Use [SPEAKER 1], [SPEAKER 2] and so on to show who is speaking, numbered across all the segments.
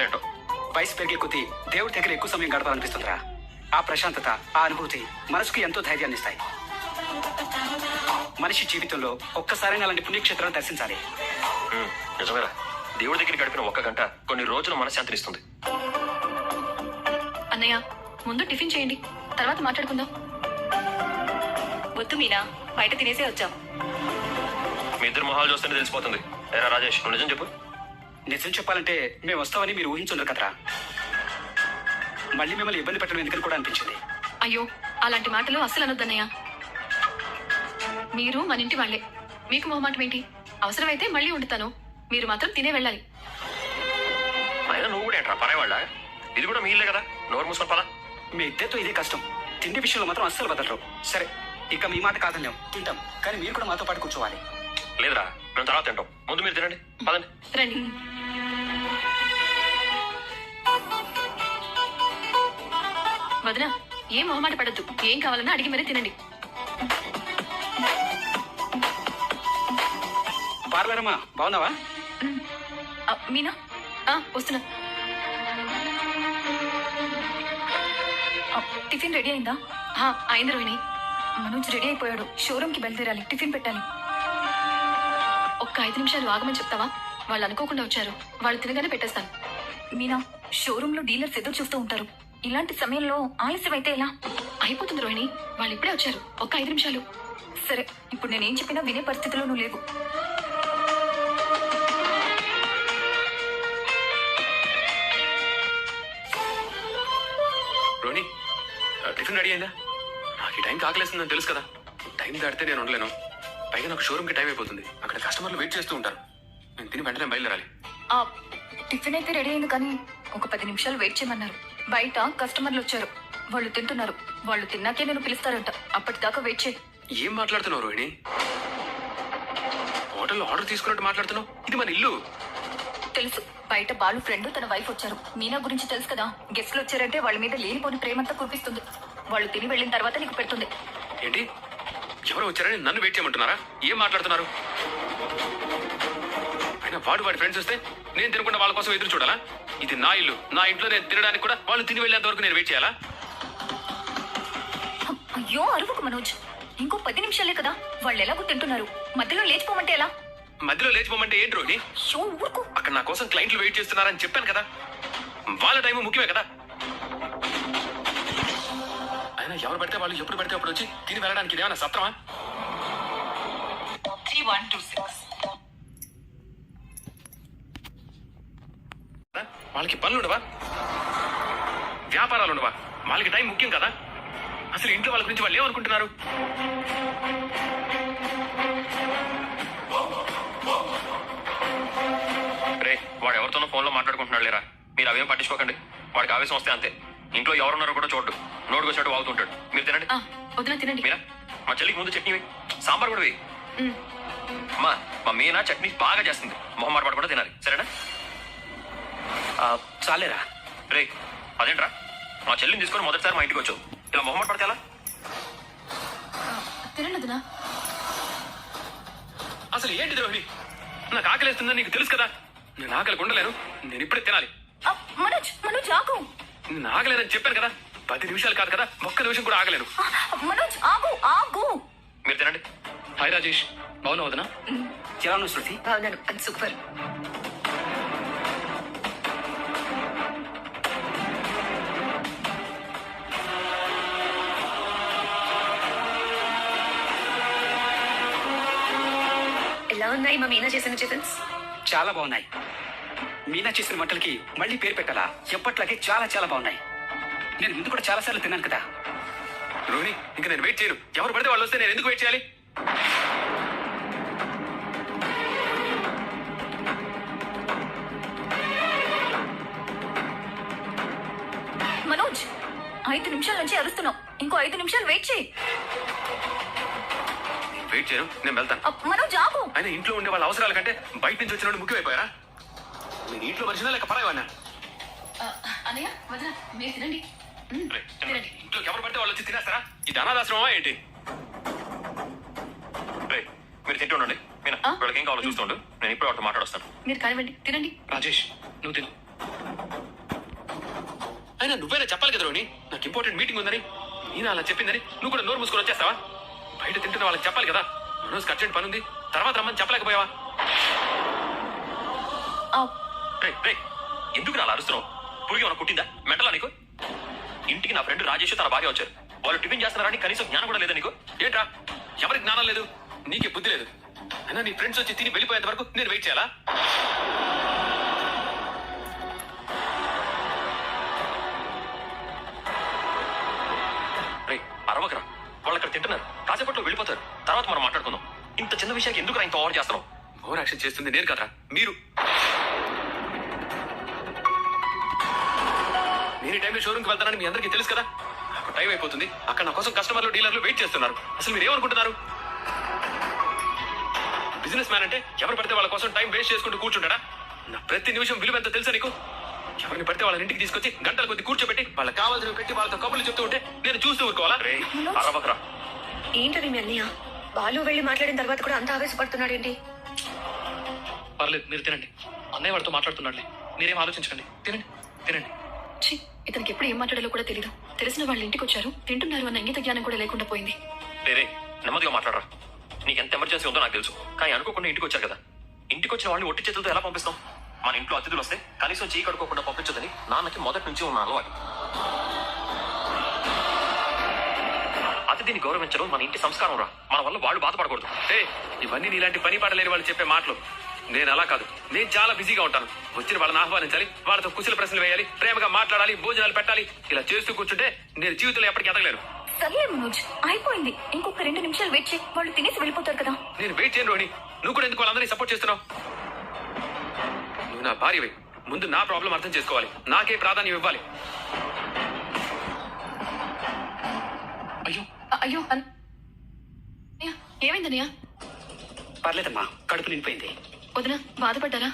[SPEAKER 1] ఏంటో.
[SPEAKER 2] వయసు పెరిగే కొద్దీ దేవుడి దగ్గర ఎక్కువ సమయం గడపాలనిపిస్తుందిరా. ఆ ప్రశాంతత, ఆ అనుభూతి మనసుకు ఎంతో ధైర్యాన్ని ఇస్తాయి. మనిషి జీవితంలో ఒక్కసారైనా అలాంటి పుణ్యక్షేత్రాలు దర్శించాలి.
[SPEAKER 1] నిజమేరా, దేవుడి దగ్గర గడిపిన 1 గంట కొన్ని రోజులు మనశ్శాంతినిస్తుంది.
[SPEAKER 3] అన్నయ్య, ముందు టిఫిన్ చేయండి, తర్వాత మాట్లాడుకుందాం.
[SPEAKER 4] వద్దు మీనా, బయట తినేసే వచ్చాం.
[SPEAKER 1] మీ ఇద్దరు మొహాలు చూస్తేనే తెలిసిపోతుంది. ఏరా రాజేష్, నువ్వు నిజం చెప్పు.
[SPEAKER 2] నిజం చెప్పాలంటే మేము వస్తామని మీరు ఊహించుండరు కదరా. మళ్ళీ మిమ్మల్ని ఇబ్బంది పెట్టడం ఎందుకని కూడా అనిపించింది.
[SPEAKER 3] అయ్యో, అలాంటి మాటలు అస్సలు అనొద్దన్నయ్య. మీరు మన ఇంటి వాళ్ళే, మీకు మొహమాటం ఏంటి? అవసరమైతే మళ్ళీ వండుతాను, మీరు మాత్రం తినే వెళ్ళాలి.
[SPEAKER 1] అయినా నువ్వు కూడా ఏంట్రా పరాయవాళ్ళ? ఇది కూడా మీ ఇల్లే కదా, నోరు మూసుకొని పదా.
[SPEAKER 2] మీ ఇద్దరితో ఇదే కష్టం, తిండి విషయంలో మాత్రం అస్సలు వదలరు. సరే, ఇక మీ మాట కాదన్నాం, తింటాం, కానీ మీరు కూడా మాతో పాటు కూర్చోవాలి.
[SPEAKER 1] లేదురా, మేము తర్వాత తింటాం. ముందు మీరు తినండి, పదండి.
[SPEAKER 3] రండి. వదిన, ఏం మొహమాట పడద్దు, ఏం కావాలన్నా అడిగి మరీ తినండి.
[SPEAKER 2] పార్వరమ్మా, బాగున్నావా?
[SPEAKER 3] మీనా, వస్తున్నా. టిఫిన్ రెడీ అయిందా? అయింది రోహిణి. మనోజ్ రెడీ అయిపోయాడు, షోరూమ్ కి బయలుదేరాలి, టిఫిన్ పెట్టాలి. ఒక్క 5 నిమిషాలు ఆగమని చెప్తావా? వాళ్ళు అనుకోకుండా వచ్చారు, వాళ్ళు తినగానే పెట్టేస్తాను. మీనా, షోరూమ్ లో డీలర్స్ ఎదురు చూస్తూ ఉంటారు, ఇలాంటి సమయంలో ఆలస్యం అయితే ఎలా? అయిపోతుంది రోహిణి, వాళ్ళు ఇప్పుడే వచ్చారు, ఒక్క 5 నిమిషాలు. సరే, ఇప్పుడు నేనేం చెప్పినా వినే పరిస్థితిలో నువ్వు లేవు.
[SPEAKER 5] రోని, టిఫిన్ రెడీ అయిందా? నాకు ఈ టైంకి ఆకలేస్తుందని తెలుసు కదా. టైం దాటితే నేను ఉండలేను. పైగా నాకు షోరూమ్కి టైం అయిపోతుంది, అక్కడ కస్టమర్లు వెయిట్ చేస్తూ ఉంటారు. నేను తిని వెంటనే బయలుదేరాలి.
[SPEAKER 3] టిఫిన్ అయితే రెడీ అయింది, కానీ ఒక 10 నిమిషాలు వెయిట్ చేయమన్నారు. బయట కస్టమర్లు వచ్చారు, వాళ్ళు తింటున్నారు, వాళ్ళు తిన్నాకే నేను పిలుస్తారంట, అప్పటిదాకా వెయిట్ చేయి.
[SPEAKER 5] ఏం మాట్లాడుతున్నావు రోహిణి? హోటల్లో ఆర్డర్ తీసుకున్నట్టు మాట్లాడుతున్నావు. ఇది మన ఇల్లు.
[SPEAKER 3] తెలుసు, బయట బాలు ఫ్రెండ్ తన వైఫ్ వచ్చారు. మీనా గురించి తెలుసు కదా, గెస్ట్లు వచ్చారంటే వాళ్ళ మీద లేనిపోని ప్రేమంతా కురిపిస్తుంది. వాళ్ళు తిని వెళ్ళిన తర్వాత నీకు పెడుతుంది.
[SPEAKER 5] ఏంటి, ఎవరు వచ్చారని నన్ను వెయిట్ చేయమంటున్నారా? ఏం మాట్లాడుతున్నారు? అయినా వాడి ఫ్రెండ్స్ వస్తే నేను తినకుండా వాళ్ళ కోసం ఎదురు చూడాలా? ఇది నా ఇల్లు, నా ఇంట్లో నేను తినడానికి కూడా వాళ్ళు తిని వెళ్ళేంత వరకు నేను వెయిట్ చేయాలా?
[SPEAKER 3] అయ్యో, అరువుకు మనోజ్, ఇంకో 10 నిమిషాలే కదా, వాళ్ళు ఎలాగో తింటున్నారు, మధ్యలో లేచిపోమంటే ఎలా?
[SPEAKER 5] మధ్యలో లేచిపోమంటే ఏంటి రోహిణి?
[SPEAKER 3] ఊరుకో,
[SPEAKER 5] అక్కడ నా కోసం క్లయింట్లు వెయిట్ చేస్తున్నారని చెప్పాను కదా. వాళ్ళ టైం ముఖ్యమే కదా. అయినా ఎవరు పడితే వాళ్ళు ఎప్పుడు పడితే అప్పుడు వచ్చి తిని వెళ్ళడానికి ఇదేమన్నా సత్రమా?
[SPEAKER 4] 3126.
[SPEAKER 5] వాళ్ళకి పనులు ఉండవా? వ్యాపారాలు ఉండవా? వాళ్ళకి టైం ముఖ్యం కదా. అసలు ఇంట్లో వాళ్ళ గురించి వాళ్ళు ఏమనుకుంటున్నారు?
[SPEAKER 1] రే, వాడు ఎవరితోనో ఫోన్లో మాట్లాడుకుంటున్నాడు లేరా, మీరు అవేం పట్టించుకోకండి. వాడికి ఆవేశం వస్తే అంతే, ఇంట్లో ఎవరున్నారో కూడా చూడు, నోటుకు వచ్చినట్టు వాగుతుంటాడు. మీరు తినండి.
[SPEAKER 3] వదిన తినండి.
[SPEAKER 1] మీనా, మా చెల్లికి ముందు చట్నీ సాంబార్ కూడా వేయి. మా మీనా చట్నీ బాగా చేస్తుంది, మొహమాట పడ కూడా తినాలి, సరేనా?
[SPEAKER 2] చాలేరా.
[SPEAKER 1] రే, అదేంట్రా, మా చెల్లిని తీసుకొని మొదటిసారి మా ఇంటికి వచ్చావు, ఇలా మొహమాట పడితే ఎలా?
[SPEAKER 3] తినండి వదినా.
[SPEAKER 5] అసలు ఏంటి రోహిణి? నాకు ఆకలిస్తుందని నీకు తెలుసు కదా. నేను ఆకలి ఉండలేను, నేను ఇప్పుడే తినాలి.
[SPEAKER 3] మనోజ్ ఆగు.
[SPEAKER 5] నేను ఆగలేనని చెప్పాను కదా. 10 నిమిషాలు కాదు కదా, 1 నిమిషం కూడా ఆగలేను.
[SPEAKER 3] మనోజ్ ఆగు.
[SPEAKER 1] మీరు తినండి.
[SPEAKER 5] హాయ్ రాజేష్, బాగున్నావు వదనా?
[SPEAKER 2] ఎలా ఉన్నావు శృతి?
[SPEAKER 3] బాగున్నాను, సూపర్.
[SPEAKER 4] ఎలా ఉన్నాయి మా మీనా చేసిన టిఫిన్స్?
[SPEAKER 2] చాలా బాగున్నాయి. మీనా చేసిన వంటలకి మళ్ళీ పేరు పెట్టాలా? ఎప్పట్లాగే చాలా చాలా బాగున్నాయి. నేను ముందు కూడా చాలా సార్లు తిన్నాను కదా.
[SPEAKER 5] రోహిణి, ఇంకా నేను వెయిట్ చేయను. ఎవరు పడితే వాళ్ళు వస్తే నేను ఎందుకు వెయిట్ చేయాలి?
[SPEAKER 3] మనోజ్, 5 నిమిషాల నుంచి అరుస్తున్నావు, ఇంకో 5 నిమిషాలు వెయిట్ చేయి.
[SPEAKER 5] వెయిట్ చేయను, నేను వెళ్తాను.
[SPEAKER 3] మనోజ్ ఆగు.
[SPEAKER 5] అయినా ఇంట్లో ఉండే వాళ్ళ అవసరాల కంటే బయట నుంచి వచ్చిన ముఖ్యమైపోయారా? నేను ఇంట్లో మనిషినా లేక పరాయవాడినా?
[SPEAKER 3] అన్నయ్య, వదిన, మీరు తినండి. తినండి.
[SPEAKER 5] ఇంట్లో ఎవరు పడితే వాళ్ళు వచ్చి తినేస్తారా? ఇది అనాథాశ్రమమా ఏంటి?
[SPEAKER 1] రే, మీరు తింటూ ఉండండి. మీనా, వీళ్ళకి ఏం కావాలో చూస్తుండు, నేను ఇప్పుడు వాటితో మాట్లాడొస్తాను.
[SPEAKER 3] మీరు కానివ్వండి, తినండి.
[SPEAKER 5] రాజేష్, నువ్వు తిను. అయినా నువ్వేనా చెప్పాలి కదా రోహిణి, నాకు ఇంపార్టెంట్ మీటింగ్ ఉందని. నేను అలా చెప్పిందని నువ్వు కూడా నోరు మూసుకొని వచ్చేస్తావా? బయట తింటున్న వాళ్ళకి చెప్పాలి కదా, మనోజ్కి అర్జెంట్ పని ఉంది, తర్వాత రమ్మని చెప్పలేకపోయావా?
[SPEAKER 1] ఎందుకు అలా అరుస్తున్నావు? పురుగు ఏమైనా కుట్టిందా? మెంటలా నీకు? ఇంటికి నా ఫ్రెండ్ రాజేష్ తన భార్య వచ్చారు. వాళ్ళు టిఫిన్ చేస్తున్నారని కనీసం జ్ఞానం కూడా లేదా నీకు?
[SPEAKER 5] ఏంట్రా, ఎవరికి జ్ఞానం లేదు? నీకే బుద్ధి లేదు. అయినా నీ ఫ్రెండ్స్ వచ్చి తిని వెళ్ళిపోయేంత వరకు నేను వెయిట్ చేయాలా?
[SPEAKER 1] అరవకరా, వాళ్ళు అక్కడ తింటున్నారు, కాసేపట్లో వెళ్ళిపోతారు, తర్వాత మనం మాట్లాడుకుందాం. ఇంత చిన్న విషయానికి ఎందుకు ఇంత ఓవర్ చేస్తున్నావు?
[SPEAKER 5] ఓవర్ యాక్షన్ చేస్తుంది నేను కదరా, మీరు. నేను ఈ టైంలో షోరూమ్కి వెళ్తానని మీ అందరికీ తెలుసు కదా. నాకు టైం అయిపోతుంది, అక్కడ నా కోసం కస్టమర్లు డీలర్లు వెయిట్ చేస్తున్నారు. అసలు మీరు ఏమనుకుంటున్నారు? బిజినెస్ మ్యాన్ అంటే ఎవరు పడితే వాళ్ళ కోసం టైం వేస్ట్ చేసుకుంటూ కూర్చుంటాడా? నా ప్రతి నిమిషం విలువ ఎంత తెలుసా నీకు? ఎవరిని పడితే వాళ్ళని ఇంటికి తీసుకొచ్చి గంటల కొద్ది కూర్చోబెట్టి వాళ్ళకి కావాల్సినవి పెట్టి వాళ్ళతో కబుర్లు చెప్తూ ఉంటే నేను చూస్తూ ఊరుకోవాలా?
[SPEAKER 1] అరవకరా.
[SPEAKER 4] ఏంటది మీ అన్నయ్య? బాలు వెళ్ళి మాట్లాడిన తర్వాత కూడా అంత ఆవేశపడుతున్నాడు ఏంటి?
[SPEAKER 6] పర్లేదు, మీరు తినండి. అన్నయ్య వాడితో మాట్లాడుతున్నాడులే, మీరేం ఆలోచించకండి. తినండి తినండి.
[SPEAKER 3] ఛీ, ఇతనికి ఎప్పుడు ఏం మాట్లాడాలో కూడా తెలియదు. తెలిసిన వాళ్ళ ఇంటికి వచ్చారు, తింటున్నారు అన్న ఇంగిత జ్ఞానం కూడా లేకుండా పోయింది.
[SPEAKER 1] రే నెమ్మదిగా మాట్లాడరా. నీకు ఎంత ఎమర్జెన్సీ ఉందో నాకు తెలుసు, కానీ అనుకోకుండా ఇంటికి వచ్చారు కదా. ఇంటికి వచ్చిన వాళ్ళని ఒట్టి చేతులతో ఎలా పంపిస్తాం? మన ఇంట్లో అతిథులు వస్తే కనీసం చేయి కడుక్కోకుండా పంపించదని నాన్నకి మొదటి నుంచి ఉన్న అలవాటు. అతిథిని గౌరవించడం మన ఇంటి సంస్కారం రా. మన వల్ల వాళ్ళు బాధపడకూడదు.
[SPEAKER 5] ఇవన్నీ నీలాంటి పని పాట లేని వాళ్ళు చెప్పే మాటలు. నేను అలా కాదు, నేను చాలా బిజీగా ఉంటాను. వచ్చిన వాళ్ళని ఆహ్వానించాలి, వాళ్ళతో కుశల ప్రశ్నలు వేయాలి, ప్రేమగా మాట్లాడాలి, భోజనాలు పెట్టాలి. ఇలా చేస్తూ కూర్చుంటే నేను జీవితంలో ఎప్పటికీ ఎదగలేను.
[SPEAKER 3] సర్లే మనోజ్, అయిపోయింది. ఇంకొక 2 నిమిషాలు వెయిట్ చేయి, వాళ్ళు తినేసి వెళ్ళిపోతారు కదా.
[SPEAKER 5] నేను వెయిట్ చేయను రోహిణి. నువ్వు కూడా ఎందుకు వాళ్ళందరినీ సపోర్ట్ చేస్తున్నావు? నువ్వు నా భార్యవే, ముందు నా ప్రాబ్లం అర్థం చేసుకోవాలి, నాకే ప్రాధాన్యం ఇవ్వాలి.
[SPEAKER 6] అయ్యో,
[SPEAKER 3] అయ్యో అన్నయ్య, ఏమైందన్నయ్య?
[SPEAKER 2] పర్లేదమ్మా, కడుపు నిండిపోయింది.
[SPEAKER 3] వదిన బాధపడ్డారా?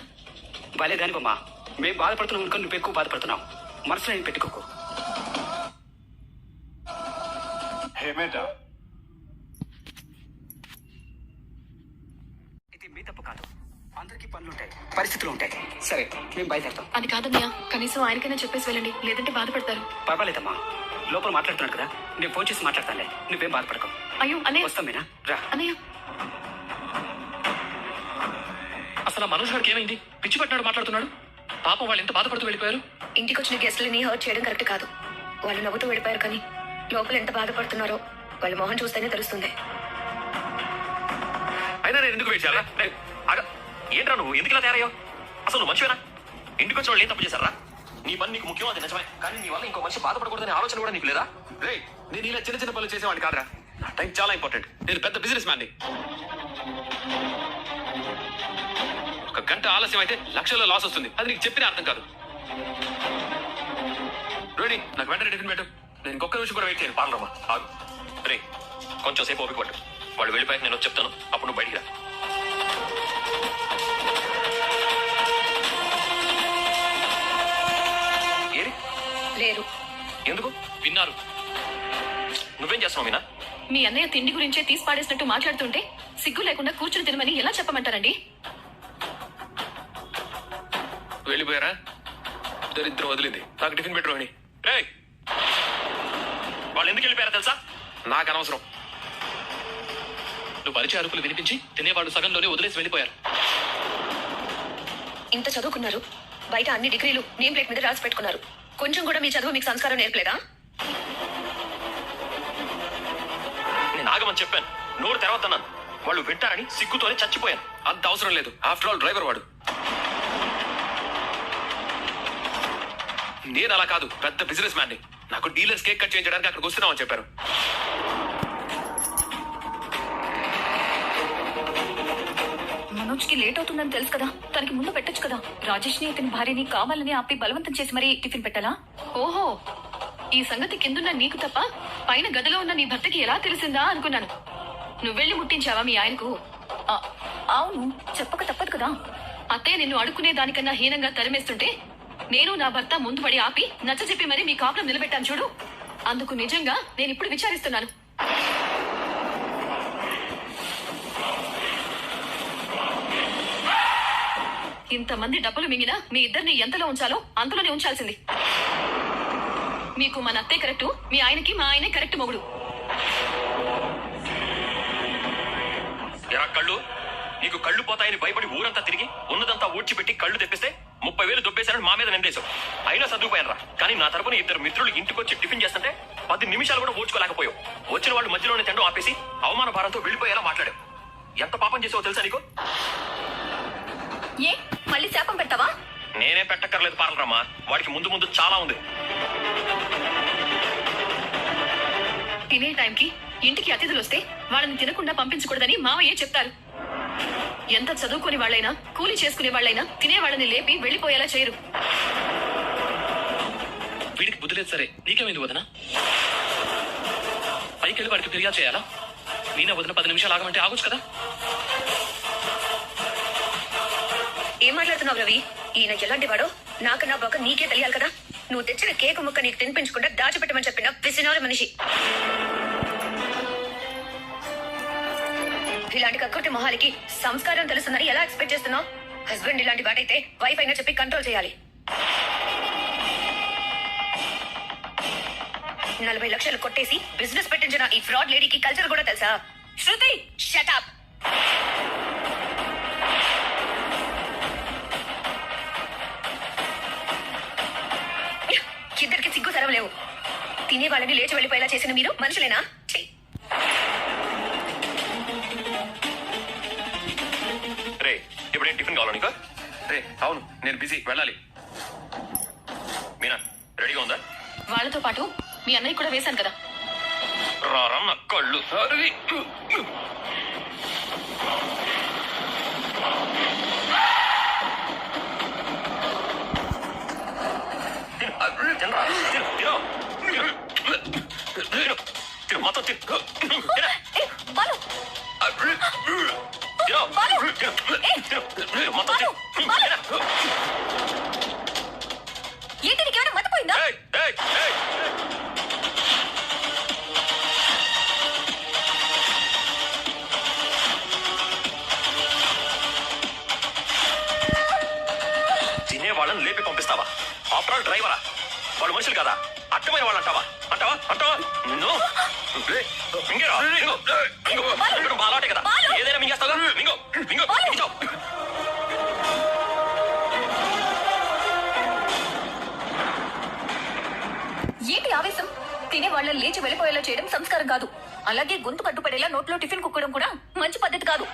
[SPEAKER 2] భలే దానివమ్మా, మేము బాధపడుతున్నాం అనుకో, నువ్వు ఎక్కువ బాధపడుతున్నావు. మనసులో ఏం పెట్టుకోకు. ఇది మీ తప్పు కాదు, అందరికీ పనులు ఉంటాయి, పరిస్థితులు ఉంటాయి. సరే, మేము బయలుదేరుతాం.
[SPEAKER 3] అది కాదన్నయ్య, కనీసం ఆయనకైనా చెప్పేసి వెళ్ళండి, లేదంటే బాధపడతారు.
[SPEAKER 2] పర్వాలేదమ్మా, లోపల మాట్లాడుతున్నాడు కదా, నేను ఫోన్ చేసి మాట్లాడతానులే, నువ్వేం బాధపడకు.
[SPEAKER 3] అయ్యో అన్నయ్య,
[SPEAKER 2] వస్తాం మీనా, రా.
[SPEAKER 3] అన్నయ్య
[SPEAKER 6] అసలు ఆ మనోజ్ గారికి ఏమైంది? పిచ్చి పట్టినాడు మాట్లాడుతున్నాడు. పాపం వాళ్ళు ఎంత బాధపడుతూ వెళ్ళిపోయారు.
[SPEAKER 4] ఇంటికి వచ్చిన గెస్టులని హర్ట్ చేయడం కరెక్ట్ కాదు. వాళ్ళు నవ్వుతూ వెళ్ళిపోయారు, కానీ లోపల ఎంత బాధపడుతున్నారో వాళ్ళ మొహం చూస్తేనే తెలుస్తుంది.
[SPEAKER 5] అయినా నేను ఎందుకు వెయిట్ చేయాలా?
[SPEAKER 1] ఏంట్రా నువ్వు ఎందుకు ఇలా తయారయ్యావు? అసలు నువ్వు మంచివేనా? ఇంటికి వచ్చిన వాళ్ళు ఏం తప్పు చేశారా? నీ పని నీకు ముఖ్యం, అది నిజమే. కానీ నీ వల్ల ఇంకో మనిషి బాధపడకూడదనే ఆలోచన కూడా నీకు లేదా?
[SPEAKER 5] రే, నేను ఇలా చిన్న చిన్న పనులు చేసేవాడిని కాదురా. నా టైం చాలా ఇంపార్టెంట్. నేను పెద్ద బిజినెస్ మ్యాన్ని. ఒక గంట ఆలస్యం అయితే లక్షల్లో లాస్ వస్తుంది, అది నీకు చెప్పినా అర్థం కాదు. రోహిణి, నాకు వెంటనే టిఫిన్ పెట్టు. నేను ఇంకొక నిమిషం కూడా వెయిట్ చేయను.
[SPEAKER 1] పాలరమ్మా ఆగు. రే కొంచెం సేపు ఓపిక పట్టు. వాళ్ళు వెళ్ళిపోయాక నేను వచ్చి చెప్తాను, అప్పుడు నువ్వు బయటికి రా. ఏరి
[SPEAKER 4] లేరు.
[SPEAKER 1] ఎందుకు?
[SPEAKER 6] విన్నారు.
[SPEAKER 1] నువ్వేం చేస్తున్నావు మీనా?
[SPEAKER 3] మీ అన్నయ్య తిండి గురించే తీసి పాడేసినట్టు మాట్లాడుతుంటే సిగ్గు లేకుండా కూర్చుని తినమని ఎలా చెప్పమంటారండి?
[SPEAKER 5] వెళ్ళిపోయారా? దరిద్రం వదిలింది. నాకు టిఫిన్ పెట్టు రోహిణి.
[SPEAKER 1] రే వాళ్ళు ఎందుకు వెళ్ళిపోయారా తెలుసా?
[SPEAKER 5] నాకు అనవసరం.
[SPEAKER 6] నువ్వు పరిచయ అరుపులు వినిపించి తినేవాళ్ళు సగంలోనే వదిలేసి వెళ్ళిపోయారు.
[SPEAKER 4] ఇంత చదువుకున్నారు, బయట అన్ని డిగ్రీలు నేమ్ ప్లేట్ మీద రాసి పెట్టుకున్నారు. కొంచెం కూడా మీ చదువు మీకు సంస్కారం నేర్పలేదా?
[SPEAKER 1] నేను ఆగమని చెప్పాను, నోరు తెరవద్దన్నాను. వాళ్ళు వింటారని సిగ్గుతోనే చచ్చిపోయాను.
[SPEAKER 5] అంత అవసరం లేదు. ఆఫ్టర్ ఆల్ డ్రైవర్ వాడు. నేను అలా కాదు, పెద్ద బిజినెస్ మ్యాన్ని. నాకు డీలర్స్ కేక్ కట్ చేయించడానికి అక్కడికి వస్తున్నామని చెప్పారు.
[SPEAKER 3] మనోజ్కి లేట్ అవుతుందని తెలుసు కదా, తనకి ముందు పెట్టొచ్చు కదా. రాజేష్ ని ఇతని భార్యని కావాలని ఆపి బలవంతం చేసి మరీ టిఫిన్ పెట్టాలా? ఓహో, ఈ సంగతి కిందున్న నీకు తప్ప పైన గదిలో ఉన్న నీ భర్తకి ఎలా తెలిసిందా అనుకున్నాను. నువ్వెళ్ళి ముట్టించావా మీ ఆయనకు? అవును, చెప్పక తప్పదు కదా. అత్తయ్య నిన్ను అడుక్కునే దానికన్నా హీనంగా తరిమేస్తుంటే నేను నా భర్త ముందు పడి ఆపి నచ్చ చెప్పి మరీ మీ కాపురం నిలబెట్టాను చూడు. అందుకు నిజంగా నేను ఇప్పుడు విచారిస్తున్నాను. ఇంతమంది డబ్బులు మింగినా మీ ఇద్దరిని ఎంతలో ఉంచాలో అంతలోనే ఉంచాల్సింది. మీకు మన అత్తే కరెక్టు, మీ ఆయనకి మా ఆయనే కరెక్ట్ మొగుడు.
[SPEAKER 1] ఎరా కళ్ళు, నీకు కళ్ళు పోతాయని భయపడి ఊరంతా తిరిగి ఉన్నదంతా ఊడ్చిపెట్టి కళ్ళు తెప్పిస్తే 30,000 దొబ్బేశారని మా మీద నిందేశావు. అయినా చదువుపోయానరా. కానీ నా తరపున ఇద్దరు మిత్రులు ఇంటికి వచ్చి టిఫిన్ చేస్తుంటే 10 నిమిషాలు కూడా ఊడ్చుకోలేకపోయావు. వచ్చిన వాళ్ళు మధ్యలోనే తిండం ఆపేసి అవమాన భారంతో వెళ్ళిపోయేలా మాట్లాడావు. ఎంత పాపం చేసావో తెలుసా నీకు?
[SPEAKER 4] ఏ మళ్ళీ శాపం పెడతావా?
[SPEAKER 1] నేనే పెట్టక్కర్లేదు పార్లరమ్మా, వాడికి ముందు ముందు చాలా ఉంది.
[SPEAKER 3] తినే టైంకి ఇంటికి అతిథులు వస్తే వాళ్ళని తినకుండా పంపించకూడదని మావయ్య చెప్తారు. ఎంత చదువుకునే వాళ్ళైనా, కూలి చేసుకునే వాళ్ళైనా తినే వాళ్ళని లేపి వెళ్ళిపోయేలా చేయరు.
[SPEAKER 6] వీడికి బుద్ధి లేదు సరే, నీకేమైంది వదన? పైకి వెళ్ళి వాడికి ఫిర్యాదు చేయాలా? మీనా వదిన 10 నిమిషాలు ఆగమంటే ఆగొచ్చు కదా.
[SPEAKER 4] ఏం మాట్లాడుతున్నావు రవి? ఈయన ఎలాంటి వాడో నాకన్నా బాగా నీకే తెలియాలి కదా. నువ్వు తెచ్చిన కేకు ముక్క నీకు తినిపించకుండా దాచిపెట్టమని చెప్పిన పిసినారి మనిషి. ఇలాంటి కక్కుర్తి మొహాలకి సంస్కారం తెలుస్తుందని ఎలా ఎక్స్పెక్ట్ చేస్తున్నావు? హస్బెండ్ ఇలాంటి వాడైతే వైఫ్ అయినా చెప్పి కంట్రోల్ చేయాలి. 40 లక్షలు కొట్టేసి బిజినెస్ పెట్టించిన ఈ ఫ్రాడ్ లేడీకి కల్చర్ కూడా తెలుసా? శృతి, షట్ అప్. ఇద్దరికి సిగ్గు సరం లేవు. తినే వాళ్ళని లేచి వెళ్ళిపోయేలా చేసిన మీరు మనుషులేనా? ఛీ.
[SPEAKER 1] రే, ఇప్పుడేం టిఫిన్ కావాలా నీకు?
[SPEAKER 5] రే అవును, నేను బిజీ, వెళ్ళాలి.
[SPEAKER 1] మీనా రెడీగా ఉందా?
[SPEAKER 3] వాళ్ళతో పాటు మీ అన్నయ్య కూడా వేశాను కదా.
[SPEAKER 1] రారా నా కళ్ళు.
[SPEAKER 5] అరే,
[SPEAKER 1] తినరా, తిను, తిను. తిను, తిను, మొత్తం తిను. తిను.
[SPEAKER 4] ఏ, బాలు,
[SPEAKER 1] తిను.
[SPEAKER 4] బాలు.
[SPEAKER 1] తిను, తిను, మొత్తం తిను. తిను.
[SPEAKER 4] ఏంటి నీకేమైనా మర్చిపోయిందా?
[SPEAKER 1] ఏయ్, ఏయ్, ఏయ్. తినే వాళ్ళని లేపి పంపిస్తావా? ఆఫ్టర్ ఆల్ డ్రైవరా? వాళ్ళు మనుషులు కదా, అడ్డమైన వాళ్ళు అంటావా? అంటావా అంటావా నిన్ను? మింగేరా, మింగు. మింగు. మింగడం మా అలవాటే కదా, ఏదైనా మింగేస్తావు. మింగు, మింగు, మింగించావు.
[SPEAKER 4] ఏంటి ఆవేశం? తినే వాళ్ళని లేచి వెళ్ళిపోయేలా చేయడం సంస్కారం కాదు. అలాగే గొంతు కట్టుపడేలా నోట్లో టిఫిన్ కుక్కడం కూడా మంచి పద్ధతి కాదు.